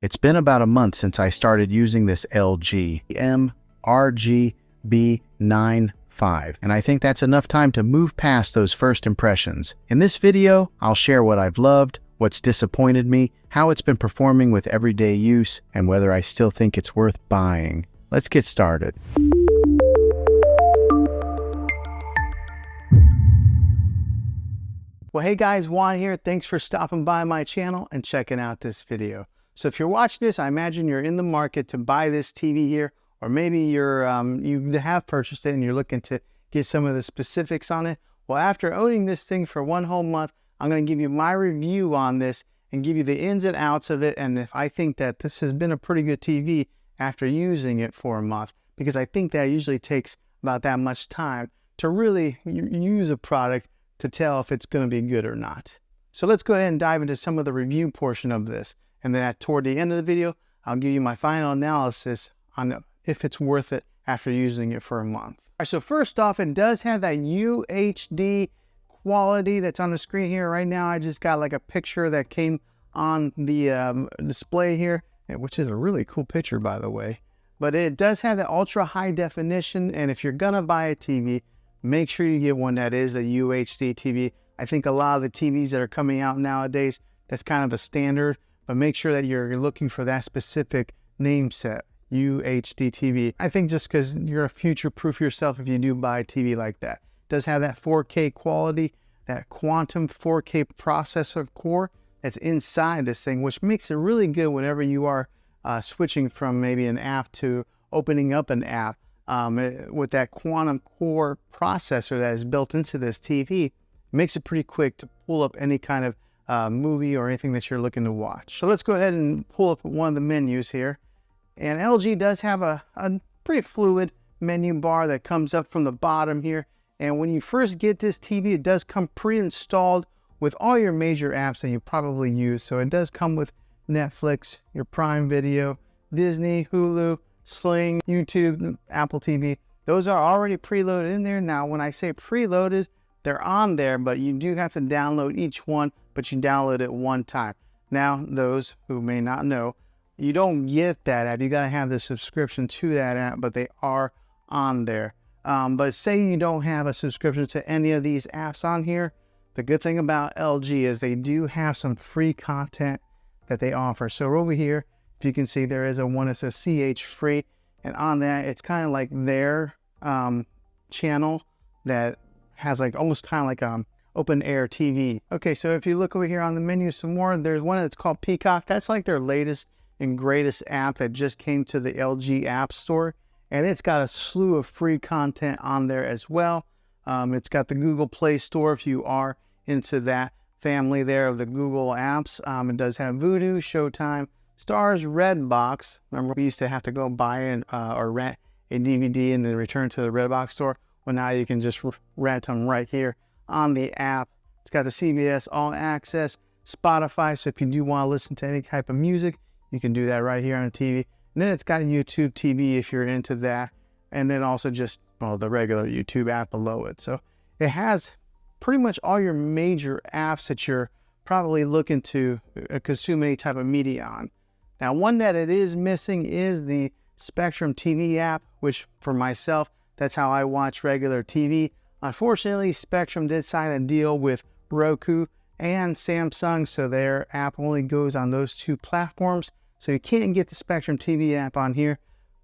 It's been about a month since I started using this LG MRGB95, and I think that's enough time to move past those first impressions. In this video, I'll share what I've loved, what's disappointed me, how it's been performing with everyday use, and whether I still think it's worth buying. Let's get started. Well, hey guys, Juan here. Thanks for stopping by my channel and checking out this video. So if you're watching this, I imagine you're in the market to buy this TV here, or maybe you have purchased it and you're looking to get some of the specifics on it. Well, after owning this thing for one whole month, I'm going to give you my review on this and give you the ins and outs of it, and if I think that this has been a pretty good TV after using it for a month, because I think that usually takes about that much time to really use a product to tell if it's going to be good or not. So let's go ahead and dive into some of the review portion of this, and then toward the end of the video, I'll give you my final analysis on if it's worth it after using it for a month. All right, so first off, it does have that UHD quality that's on the screen here. Right now, I just got like a picture that came on the display here, which is a really cool picture, by the way. But it does have the ultra high definition, and if you're gonna buy a TV, make sure you get one that is a UHD TV. I think a lot of the TVs that are coming out nowadays, that's kind of a standard, but make sure that you're looking for that specific name set, UHD TV. I think just because you're a future-proof yourself if you do buy a TV like that. It does have that 4K quality, that quantum 4K processor core that's inside this thing, which makes it really good whenever you are switching from maybe an app to opening up an app. With that quantum core processor that is built into this TV, it makes it pretty quick to pull up any kind of movie or anything that you're looking to watch. So let's go ahead and pull up one of the menus here. And LG does have a pretty fluid menu bar that comes up from the bottom here. And when you first get this TV, it does come pre-installed with all your major apps that you probably use. So it does come with Netflix, your Prime Video, Disney, Hulu, Sling, YouTube, Apple TV. Those are already preloaded in there. Now, when I say preloaded, they're on there, but you do have to download each one, but you download it one time. Now, those who may not know, you don't get that app. You got to have the subscription to that app, but they are on there. But say you don't have a subscription to any of these apps on here, the good thing about LG is they do have some free content that they offer. So over here, if you can see, there is one that says CH free, and on that, it's kind of like their channel that has like almost kind of like open air TV. Okay, so if you look over here on the menu some more, there's one that's called Peacock. That's like their latest and greatest app that just came to the LG App Store, and it's got a slew of free content on there as well. It's got the Google Play Store if you are into that family there of the Google apps. It does have Vudu, Showtime, Stars, Redbox. Remember, we used to have to go buy or rent a DVD and then return to the Redbox store. Well, now you can just rent them right here on the app. It's got the CBS All Access, Spotify, so if you do want to listen to any type of music, you can do that right here on the TV. And then it's got YouTube TV if you're into that, and then also just the regular YouTube app below it. So it has pretty much all your major apps that you're probably looking to consume any type of media on. Now, one that it is missing is the Spectrum TV app, which for myself, that's how I watch regular TV. Unfortunately, Spectrum did sign a deal with Roku and Samsung, so their app only goes on those two platforms. So you can't get the Spectrum TV app on here,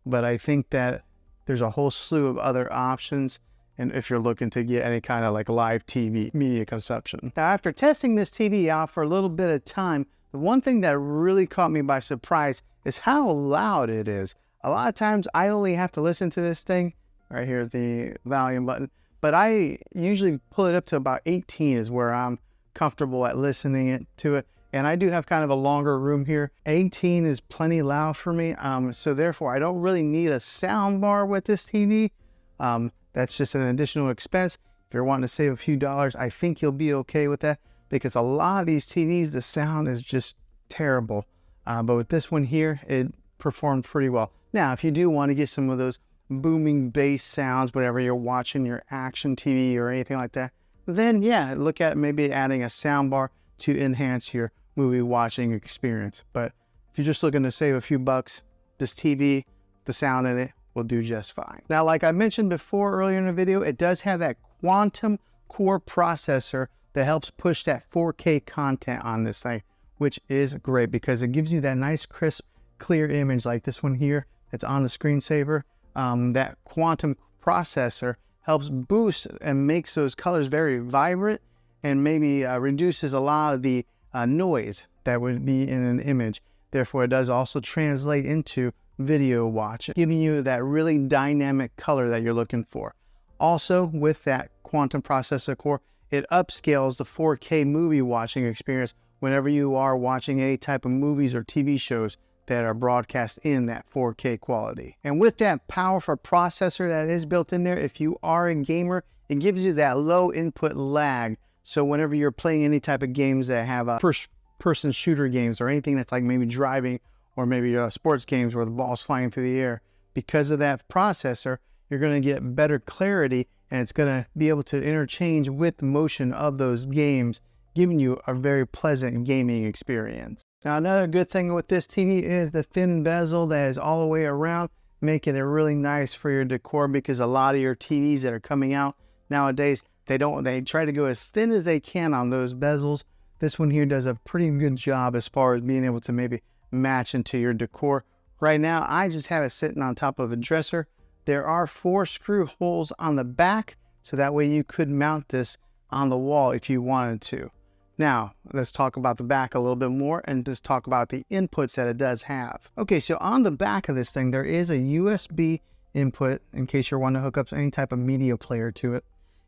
but I think that there's a whole slew of other options, and if you're looking to get any kind of like live TV media consumption. Now, after testing this TV out for a little bit of time, the one thing that really caught me by surprise is how loud it is. A lot of times I only have to listen to this thing. Right here's the volume button, but I usually pull it up to about 18 is where I'm comfortable at listening to it. And I do have kind of a longer room here. 18 is plenty loud for me. So therefore I don't really need a sound bar with this TV. That's just an additional expense. If you're wanting to save a few dollars, I think you'll be okay with that, because a lot of these TVs, the sound is just terrible. But with this one here, it performed pretty well. Now, if you do want to get some of those booming bass sounds whenever you're watching your action TV or anything like that, then yeah, look at maybe adding a sound bar to enhance your movie watching experience. But if you're just looking to save a few bucks, this TV, the sound in it will do just fine. Now, like I mentioned before earlier in the video, it does have that quantum core processor that helps push that 4K content on this thing, which is great because it gives you that nice, crisp, clear image like this one here that's on the screensaver. That quantum processor helps boost and makes those colors very vibrant and maybe reduces a lot of the noise that would be in an image. Therefore, it does also translate into video watching, giving you that really dynamic color that you're looking for. Also, with that quantum processor core, it upscales the 4K movie watching experience whenever you are watching any type of movies or TV shows that are broadcast in that 4K quality. And with that powerful processor that is built in there, if you are a gamer, it gives you that low input lag. So whenever you're playing any type of games that have a first-person shooter games or anything that's like maybe driving or maybe sports games where the ball's flying through the air, because of that processor, you're going to get better clarity and it's going to be able to interchange with the motion of those games, giving you a very pleasant gaming experience. Now, another good thing with this TV is the thin bezel that is all the way around, making it really nice for your decor, because a lot of your TVs that are coming out nowadays, they try to go as thin as they can on those bezels. This one here does a pretty good job as far as being able to maybe match into your decor. Right now, I just have it sitting on top of a dresser. There are 4 screw holes on the back, so that way you could mount this on the wall if you wanted to. Now, let's talk about the back a little bit more and just talk about the inputs that it does have. Okay, so on the back of this thing, there is a USB input in case you're wanting to hook up any type of media player to it.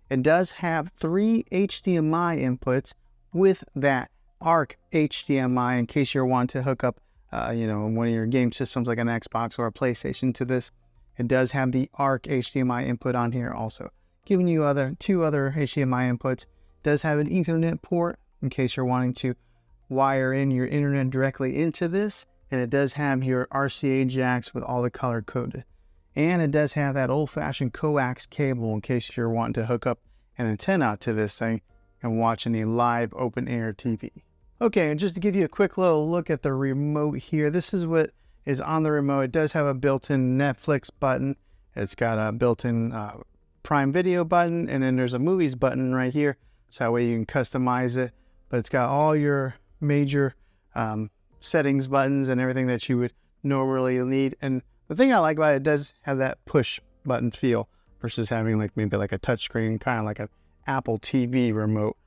It does have 3 HDMI inputs with that ARC HDMI in case you're wanting to hook up, one of your game systems like an Xbox or a PlayStation to this. It does have the ARC HDMI input on here also, giving you 2 other HDMI inputs. It does have an Ethernet port in case you're wanting to wire in your internet directly into this. And it does have your RCA jacks with all the color coded. And it does have that old-fashioned coax cable in case you're wanting to hook up an antenna to this thing and watch any live open-air TV. Okay, and just to give you a quick little look at the remote here, this is what is on the remote. It does have a built-in Netflix button. It's got a built-in Prime Video button, and then there's a movies button right here, so that way you can customize it. But it's got all your major settings buttons and everything that you would normally need. And the thing I like about it does have that push button feel versus having maybe a touch screen, kind of like an Apple TV remote.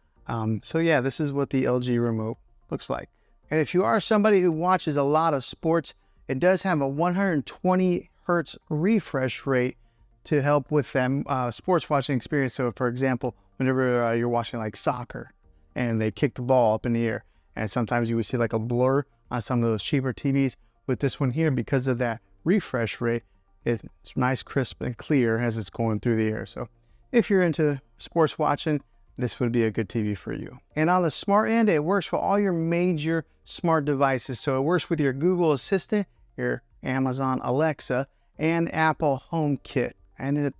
So yeah, this is what the LG remote looks like. And if you are somebody who watches a lot of sports, it does have a 120 Hertz refresh rate to help with them sports watching experience. So for example, whenever you're watching like soccer and they kick the ball up in the air, and sometimes you would see like a blur on some of those cheaper TVs. With this one here, because of that refresh rate, it's nice, crisp, and clear as it's going through the air. So if you're into sports watching, this would be a good TV for you. And on the smart end, it works for all your major smart devices. So it works with your Google Assistant, your Amazon Alexa, and Apple HomeKit. I ended up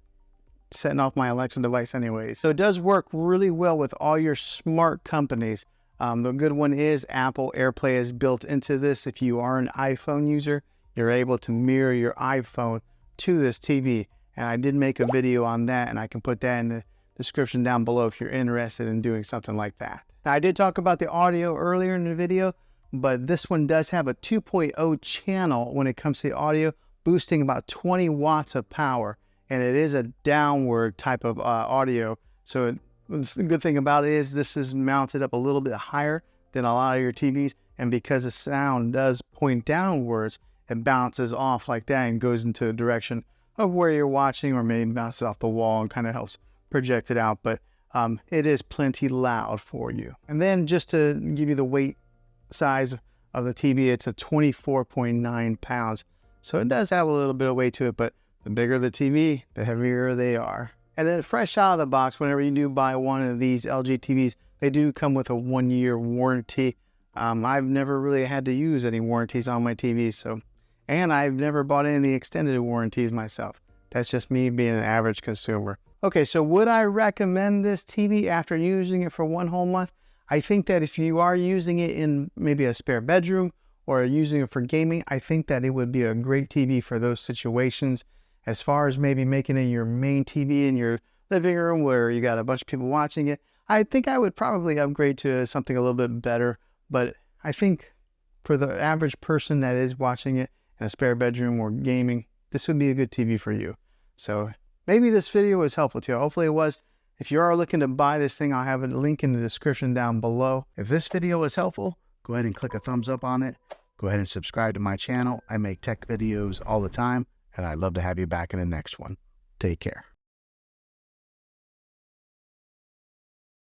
setting off my Alexa device anyway. So it does work really well with all your smart companies. The good one is Apple AirPlay is built into this. If you are an iPhone user, you're able to mirror your iPhone to this TV. And I did make a video on that, and I can put that in the description down below if you're interested in doing something like that. Now, I did talk about the audio earlier in the video, but this one does have a 2.0 channel when it comes to the audio, boosting about 20 watts of power. And it is a downward type of audio. So the good thing about it is this is mounted up a little bit higher than a lot of your TVs. And because the sound does point downwards, it bounces off like that and goes into the direction of where you're watching, or maybe bounces off the wall and kind of helps project it out. But it is plenty loud for you. And then just to give you the weight size of the TV, it's a 24.9 pounds. So it does have a little bit of weight to it, but the bigger the TV, the heavier they are. And then fresh out of the box, whenever you do buy one of these LG TVs, they do come with a 1-year warranty. I've never really had to use any warranties on my TV, and I've never bought any extended warranties myself. That's just me being an average consumer. Okay, so would I recommend this TV after using it for 1 whole month? I think that if you are using it in maybe a spare bedroom or using it for gaming, I think that it would be a great TV for those situations. As far as maybe making it your main TV in your living room where you got a bunch of people watching it, I think I would probably upgrade to something a little bit better. But I think for the average person that is watching it in a spare bedroom or gaming, this would be a good TV for you. So maybe this video was helpful to you. Hopefully it was. If you are looking to buy this thing, I'll have a link in the description down below. If this video was helpful, go ahead and click a thumbs up on it. Go ahead and subscribe to my channel. I make tech videos all the time, and I'd love to have you back in the next one. Take care.